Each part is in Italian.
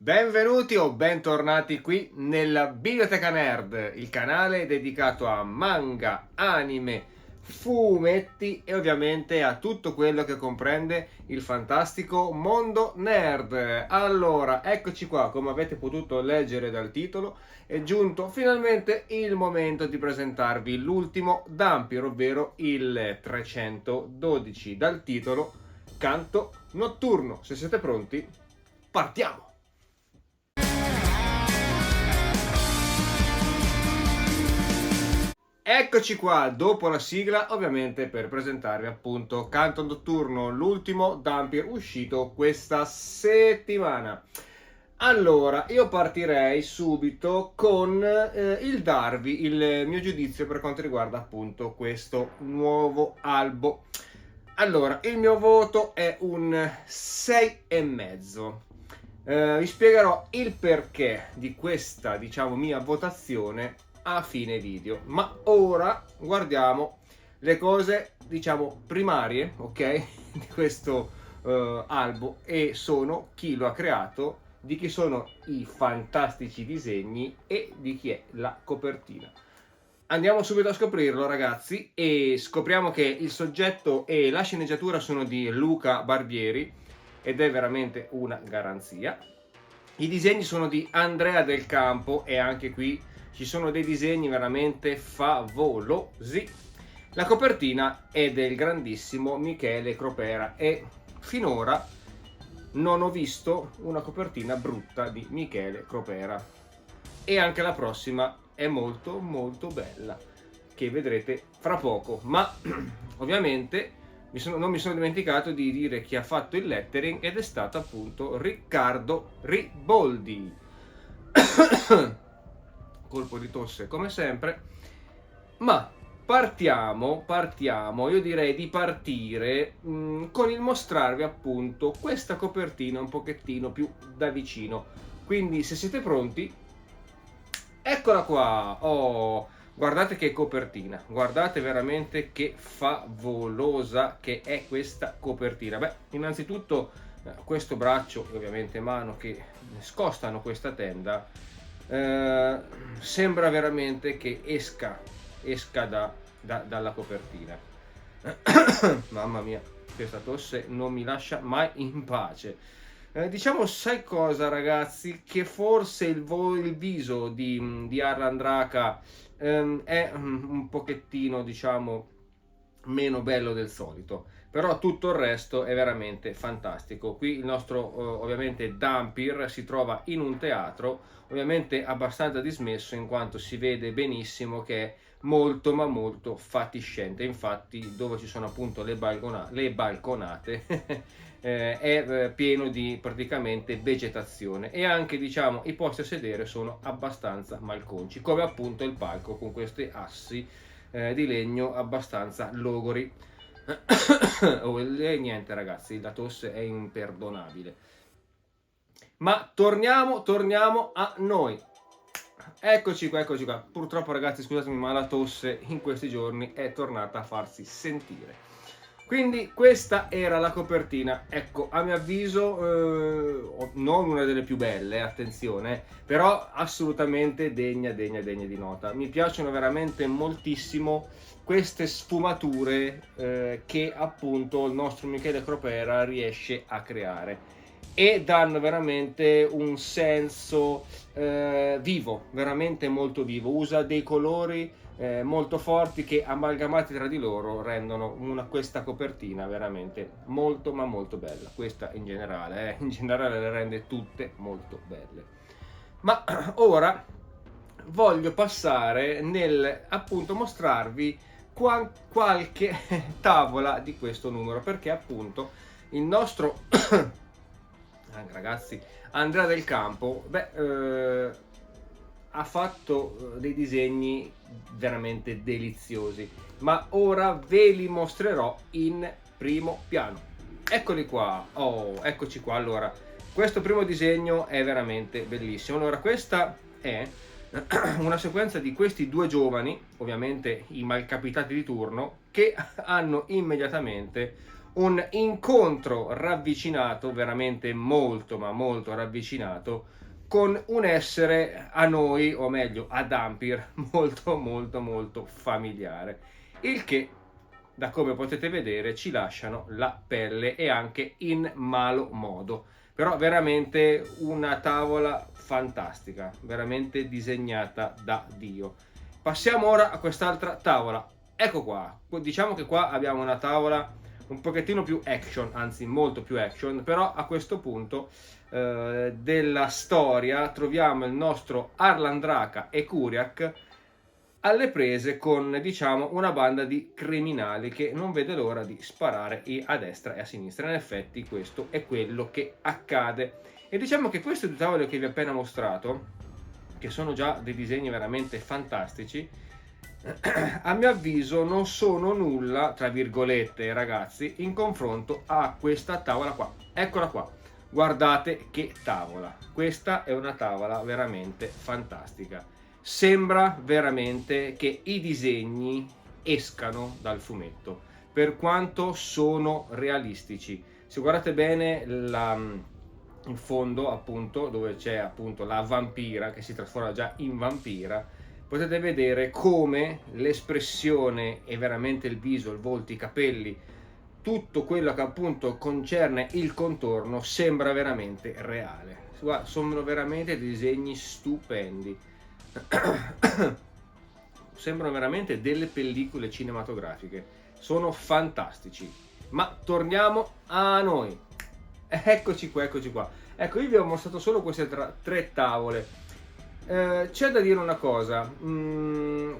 Benvenuti o bentornati qui nella Biblioteca Nerd, il canale dedicato a manga, anime, fumetti e ovviamente a tutto quello che comprende il fantastico mondo nerd. Allora, eccoci qua, come avete potuto leggere dal titolo, è giunto finalmente il momento di presentarvi l'ultimo Dhampir, ovvero il 312, dal titolo Canto Notturno. Se siete pronti, partiamo! Eccoci qua, dopo la sigla, ovviamente per presentarvi appunto Canto Notturno, l'ultimo Dhampir uscito questa settimana. Allora, io partirei subito con il darvi il mio giudizio per quanto riguarda appunto questo nuovo albo. Allora, il mio voto è un 6,5. Vi spiegherò il perché di questa, diciamo, mia votazione a fine video, ma ora guardiamo le cose, diciamo, primarie, ok, di questo albo, e sono chi lo ha creato, di chi sono i fantastici disegni e di chi è la copertina. Andiamo subito a scoprirlo, ragazzi, e scopriamo che il soggetto e la sceneggiatura sono di Luca Barbieri ed è veramente una garanzia. I disegni sono di Andrea Del Campo e anche qui ci sono dei disegni veramente favolosi. La copertina è del grandissimo Michele Cropera e finora non ho visto una copertina brutta di Michele Cropera. E anche la prossima è molto molto bella, che vedrete fra poco. Ma ovviamente non mi sono dimenticato di dire chi ha fatto il lettering ed è stato appunto Riccardo Riboldi. Colpo di tosse come sempre, ma partiamo, io direi di partire con il mostrarvi appunto questa copertina un pochettino più da vicino, quindi se siete pronti, eccola qua. Oh, guardate che copertina, guardate veramente che favolosa che è questa copertina. Beh, innanzitutto questo braccio e ovviamente mano che scostano questa tenda, sembra veramente che esca dalla copertina. Mamma mia, questa tosse non mi lascia mai in pace. Diciamo, sai cosa, ragazzi, che forse il viso di Arlan Draka è un pochettino, diciamo, meno bello del solito, però tutto il resto è veramente fantastico. Qui il nostro ovviamente Dhampir si trova in un teatro, ovviamente abbastanza dismesso, in quanto si vede benissimo che è molto ma molto fatiscente. Infatti dove ci sono appunto le balconate è pieno di praticamente vegetazione, e anche, diciamo, i posti a sedere sono abbastanza malconci, come appunto il palco con questi assi di legno abbastanza logori. E niente, ragazzi, la tosse è imperdonabile. Ma torniamo a noi. Eccoci qua. Purtroppo, ragazzi, scusatemi, ma la tosse in questi giorni è tornata a farsi sentire. Quindi questa era la copertina. Ecco, a mio avviso non una delle più belle, attenzione, però assolutamente degna di nota. Mi piacciono veramente moltissimo queste sfumature che appunto il nostro Michele Cropera riesce a creare, e danno veramente un senso vivo, veramente molto vivo. Usa dei colori molto forti che, amalgamati tra di loro, rendono questa copertina veramente molto ma molto bella. Questa in generale le rende tutte molto belle. Ma ora voglio passare nel appunto mostrarvi qualche tavola di questo numero, perché appunto il nostro ragazzi, Andrea Del Campo, ha fatto dei disegni veramente deliziosi, ma ora ve li mostrerò in primo piano. Eccoli qua. Oh, eccoci qua. Allora, questo primo disegno è veramente bellissimo. Allora, questa è una sequenza di questi due giovani, ovviamente i malcapitati di turno, che hanno immediatamente un incontro ravvicinato, veramente molto ma molto ravvicinato, con un essere a noi, o meglio a Dhampir, molto molto molto familiare, il che, da come potete vedere, ci lasciano la pelle e anche in malo modo. Però veramente una tavola fantastica, veramente disegnata da Dio. Passiamo ora a quest'altra tavola. Ecco qua, diciamo che qua abbiamo una tavola un pochettino più action, anzi molto più action, però a questo punto della storia troviamo il nostro Arlandraka e Kuriak alle prese con, diciamo, una banda di criminali che non vede l'ora di sparare a destra e a sinistra. In effetti questo è quello che accade. E diciamo che queste due tavole che vi ho appena mostrato, che sono già dei disegni veramente fantastici, a mio avviso non sono nulla, tra virgolette ragazzi, in confronto a questa tavola qua. Eccola qua. Guardate che tavola. Questa è una tavola veramente fantastica. Sembra veramente che i disegni escano dal fumetto, per quanto sono realistici. Se guardate bene in fondo, appunto, dove c'è appunto la vampira che si trasforma già in vampira, potete vedere come l'espressione e veramente il viso, il volto, i capelli, tutto quello che appunto concerne il contorno sembra veramente reale. Guarda, sono veramente disegni stupendi. Sembrano veramente delle pellicole cinematografiche, sono fantastici. Ma torniamo a noi. Eccoci qua, eccoci qua. Ecco, io vi ho mostrato solo queste tre tavole. C'è da dire una cosa,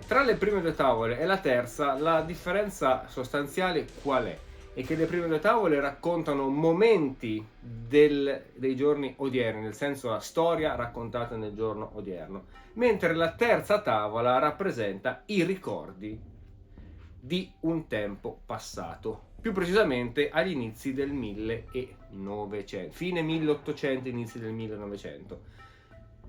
tra le prime due tavole e la terza la differenza sostanziale qual è? È che le prime due tavole raccontano momenti dei giorni odierni, nel senso la storia raccontata nel giorno odierno, mentre la terza tavola rappresenta i ricordi di un tempo passato, più precisamente agli inizi del 1900, fine 1800, inizi del 1900.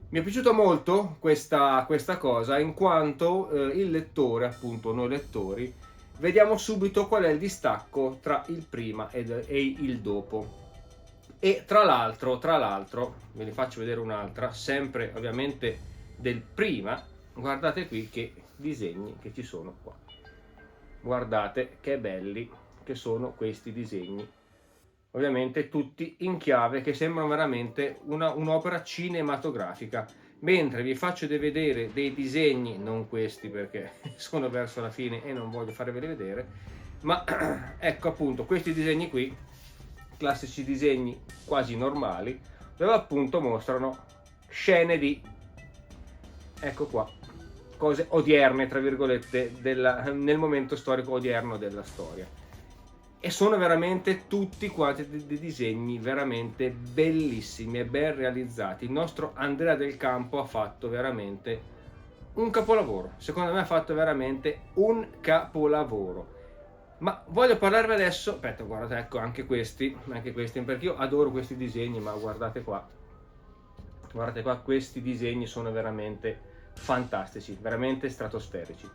Mi è piaciuta molto questa cosa, in quanto il lettore, appunto noi lettori, vediamo subito qual è il distacco tra il prima e il dopo. E tra l'altro, ve ne faccio vedere un'altra, sempre ovviamente del prima. Guardate qui che disegni che ci sono qua. Guardate che belli che sono questi disegni. Ovviamente tutti in chiave, che sembrano veramente un'opera cinematografica. Mentre vi faccio vedere dei disegni, non questi perché sono verso la fine e non voglio farveli vedere, ma ecco appunto questi disegni qui, classici disegni quasi normali, dove appunto mostrano scene di, ecco qua, cose odierne, tra virgolette, nel momento storico odierno della storia. E sono veramente tutti quanti dei disegni veramente bellissimi e ben realizzati. Il nostro Andrea Del Campo ha fatto veramente un capolavoro. Secondo me ha fatto veramente un capolavoro. Ma voglio parlarvi adesso, aspetta, guardate, ecco anche questi, perché io adoro questi disegni, ma guardate qua, questi disegni sono veramente fantastici, veramente stratosferici.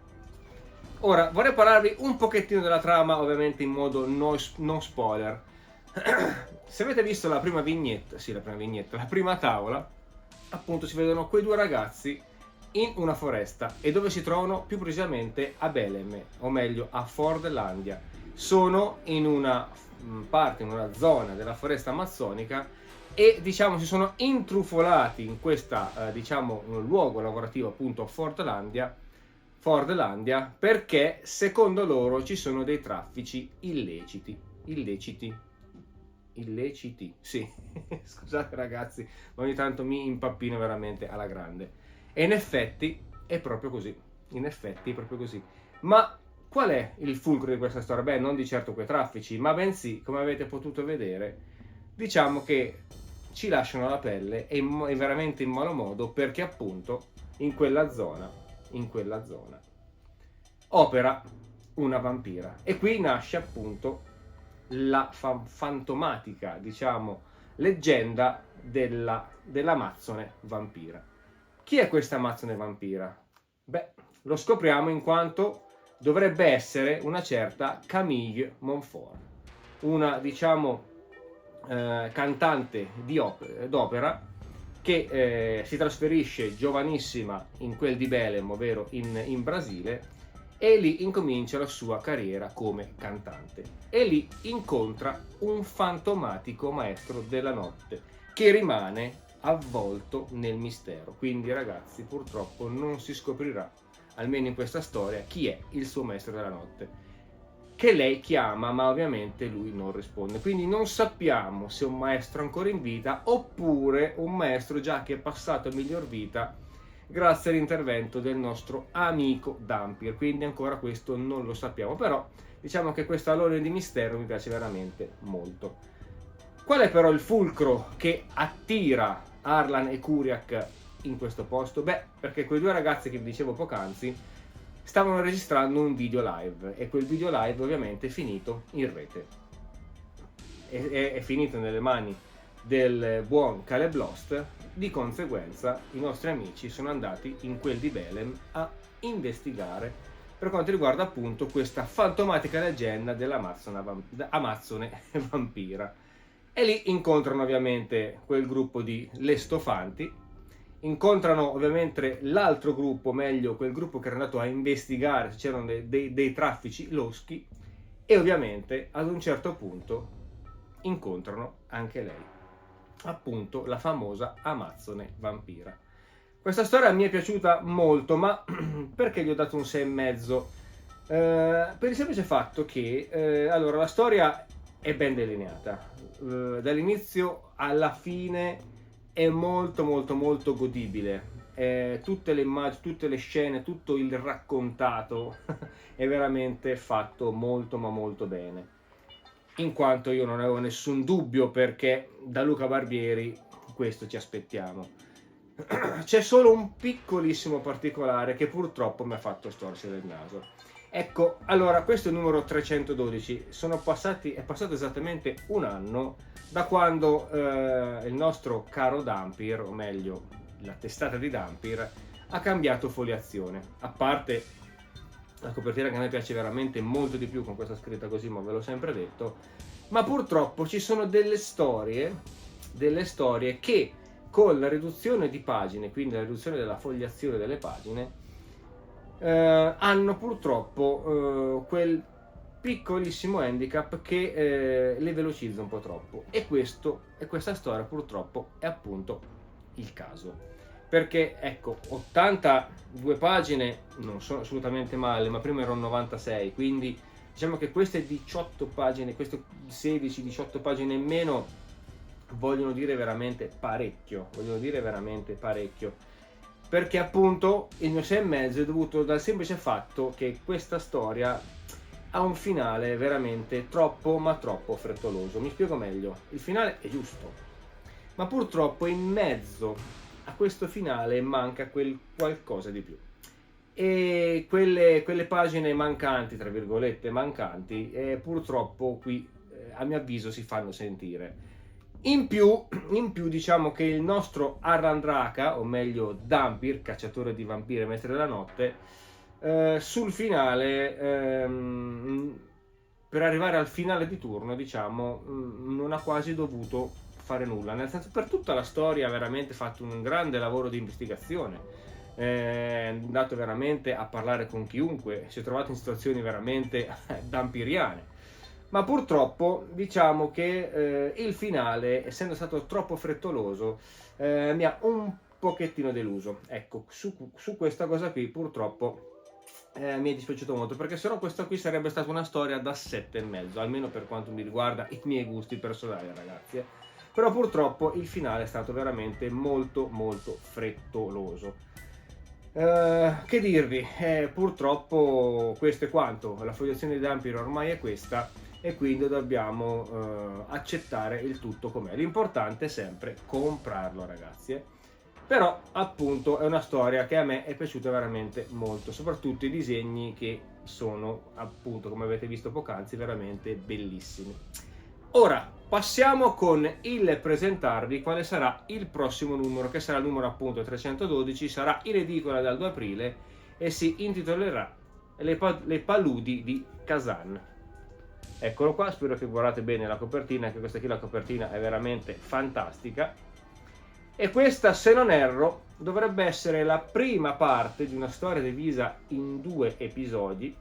Ora vorrei parlarvi un pochettino della trama, ovviamente in modo non spoiler. Se avete visto la prima vignetta, la prima tavola, appunto si vedono quei due ragazzi in una foresta, e dove si trovano più precisamente a Belem, o meglio a Fordlandia. Sono in una parte, in una zona della foresta amazzonica, e diciamo si sono intrufolati in questa diciamo un luogo lavorativo, appunto Fordlandia, perché secondo loro ci sono dei traffici illeciti, sì. Scusate ragazzi, ma ogni tanto mi impappino veramente alla grande. E in effetti è proprio così, Ma qual è il fulcro di questa storia? Beh, non di certo quei traffici, ma bensì, come avete potuto vedere, diciamo che ci lasciano la pelle, e veramente in malo modo, perché appunto in quella zona opera una vampira. E qui nasce appunto la fantomatica, diciamo, leggenda dell'Amazzone vampira. Chi è questa Amazzone vampira? Beh, lo scopriamo in quanto dovrebbe essere una certa Camille Montfort. una, diciamo, cantante d'opera che si trasferisce giovanissima in quel di Belém, ovvero in Brasile, e lì incomincia la sua carriera come cantante. E lì incontra un fantomatico maestro della notte che rimane avvolto nel mistero. Quindi, ragazzi, purtroppo non si scoprirà, almeno in questa storia, chi è il suo maestro della notte, che lei chiama, ma ovviamente lui non risponde. Quindi non sappiamo se è un maestro ancora in vita oppure un maestro già che è passato a miglior vita grazie all'intervento del nostro amico Dhampir. Quindi ancora questo non lo sappiamo, però diciamo che questo alone di mistero mi piace veramente molto. Qual è però il fulcro che attira Arlan e Kuriak in questo posto? Beh, perché quei due ragazzi che vi dicevo poc'anzi stavano registrando un video live e quel video live ovviamente è finito in rete. È finito nelle mani del buon Caleb Lost. Di conseguenza i nostri amici sono andati in quel di Belém a investigare per quanto riguarda appunto questa fantomatica leggenda dell'Amazzone vampira. E lì incontrano ovviamente quel gruppo di lestofanti, incontrano ovviamente l'altro gruppo, meglio quel gruppo che era andato a investigare se c'erano dei traffici loschi, e ovviamente ad un certo punto incontrano anche lei, appunto la famosa Amazzone vampira. Questa storia mi è piaciuta molto, ma perché gli ho dato un 6,5? Per il semplice fatto che allora la storia è ben delineata, dall'inizio alla fine è molto molto molto godibile, tutte le immagini, tutte le scene, tutto il raccontato è veramente fatto molto ma molto bene, in quanto io non avevo nessun dubbio, perché da Luca Barbieri questo ci aspettiamo. C'è solo un piccolissimo particolare che purtroppo mi ha fatto storcere il naso. Ecco, allora, questo è il numero 312, è passato esattamente un anno da quando il nostro caro Dhampir, o meglio la testata di Dhampir, ha cambiato foliazione. A parte la copertina che a me piace veramente molto di più con questa scritta così, ma ve l'ho sempre detto, ma purtroppo ci sono delle storie che con la riduzione di pagine, quindi la riduzione della fogliazione delle pagine, hanno purtroppo quel piccolissimo handicap che le velocizza un po' troppo, e questa storia purtroppo è appunto il caso, perché ecco, 82 pagine non sono assolutamente male, ma prima erano 96, quindi diciamo che queste 18 pagine, queste 16-18 pagine in meno vogliono dire veramente parecchio, perché appunto il mio 6,5 è dovuto dal semplice fatto che questa storia ha un finale veramente troppo ma troppo frettoloso. Mi spiego meglio: il finale è giusto, ma purtroppo in mezzo a questo finale manca quel qualcosa di più, e quelle pagine mancanti, tra virgolette mancanti, purtroppo qui a mio avviso si fanno sentire. In più diciamo che il nostro Arrandraka, o meglio Dhampir, cacciatore di vampiri e maestro della notte, sul finale, per arrivare al finale di turno, diciamo, non ha quasi dovuto fare nulla, nel senso, per tutta la storia ha veramente fatto un grande lavoro di investigazione, è andato veramente a parlare con chiunque, si è trovato in situazioni veramente dampiriane. Ma purtroppo diciamo che il finale, essendo stato troppo frettoloso, mi ha un pochettino deluso. Ecco, su questa cosa qui purtroppo mi è dispiaciuto molto, perché sennò questa qui sarebbe stata una storia da 7,5, almeno per quanto mi riguarda i miei gusti personali, ragazzi. Però purtroppo il finale è stato veramente molto molto frettoloso. Che dirvi, purtroppo questo è quanto, la fogliazione di Dhampir ormai è questa, e quindi dobbiamo accettare il tutto com'è. L'importante è sempre comprarlo, ragazzi. Però appunto è una storia che a me è piaciuta veramente molto, soprattutto i disegni, che sono appunto, come avete visto poc'anzi, veramente bellissimi. Ora passiamo con il presentarvi quale sarà il prossimo numero, che sarà il numero appunto 312, sarà in edicola dal 2 aprile e si intitolerà Le paludi di Kazan. Eccolo qua, spero che guardate bene la copertina, anche questa qui la copertina è veramente fantastica. E questa, se non erro, dovrebbe essere la prima parte di una storia divisa in 2 episodi,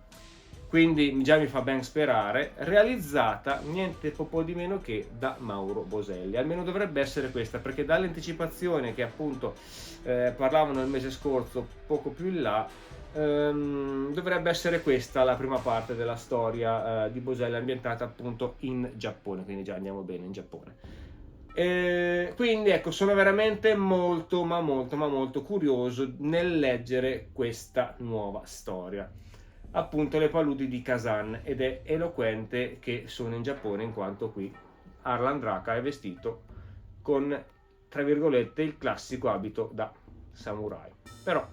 quindi già mi fa ben sperare, realizzata niente po' di meno che da Mauro Boselli. Almeno dovrebbe essere questa, perché dall'anticipazione che appunto parlavano il mese scorso, poco più in là, dovrebbe essere questa la prima parte della storia di Boselli, ambientata appunto in Giappone, quindi già andiamo bene in Giappone. Quindi ecco, sono veramente molto ma molto curioso nel leggere questa nuova storia, appunto le paludi di Kazan, ed è eloquente che sono in Giappone, in quanto qui Arlan Draka è vestito con, tra virgolette, il classico abito da samurai. Però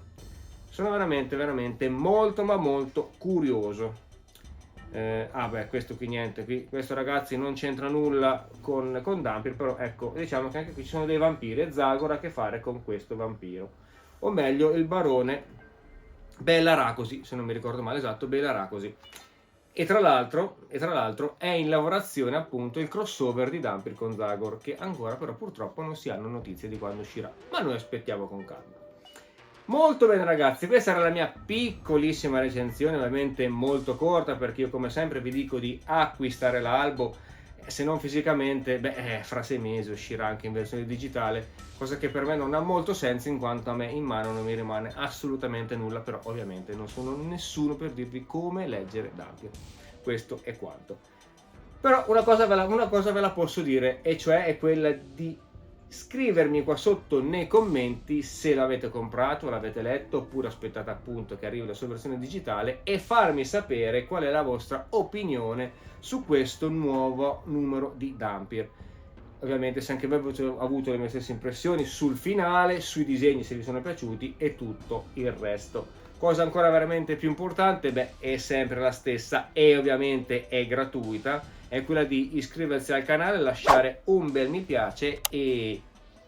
sono veramente molto ma molto curioso. Questo qui niente, questo ragazzi non c'entra nulla con Dhampir, però ecco, diciamo che anche qui ci sono dei vampiri e Zagor ha a che fare con questo vampiro, o meglio il barone Bella Rakosi, se non mi ricordo male, esatto, Bella Rakosi. E tra l'altro è in lavorazione appunto il crossover di Dhampir con Zagor, che ancora però purtroppo non si hanno notizie di quando uscirà, ma noi aspettiamo con calma. Molto bene ragazzi, questa era la mia piccolissima recensione, ovviamente molto corta, perché io come sempre vi dico di acquistare l'albo, se non fisicamente, fra 6 mesi uscirà anche in versione digitale, cosa che per me non ha molto senso, in quanto a me in mano non mi rimane assolutamente nulla, però ovviamente non sono nessuno per dirvi come leggere Dhampir, questo è quanto. Però una cosa ve la posso dire, e cioè è quella di scrivermi qua sotto nei commenti se l'avete comprato, l'avete letto, oppure aspettate appunto che arrivi la sua versione digitale, e farmi sapere qual è la vostra opinione su questo nuovo numero di Dhampir. Ovviamente se anche voi avete avuto le mie stesse impressioni sul finale, sui disegni se vi sono piaciuti e tutto il resto. Cosa ancora veramente più importante, è sempre la stessa e ovviamente è gratuita, è quella di iscriversi al canale, lasciare un bel mi piace e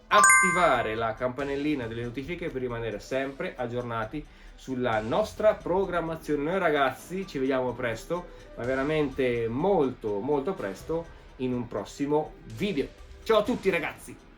attivare la campanellina delle notifiche per rimanere sempre aggiornati sulla nostra programmazione. Noi ragazzi ci vediamo presto, ma veramente molto presto, in un prossimo video. Ciao a tutti ragazzi!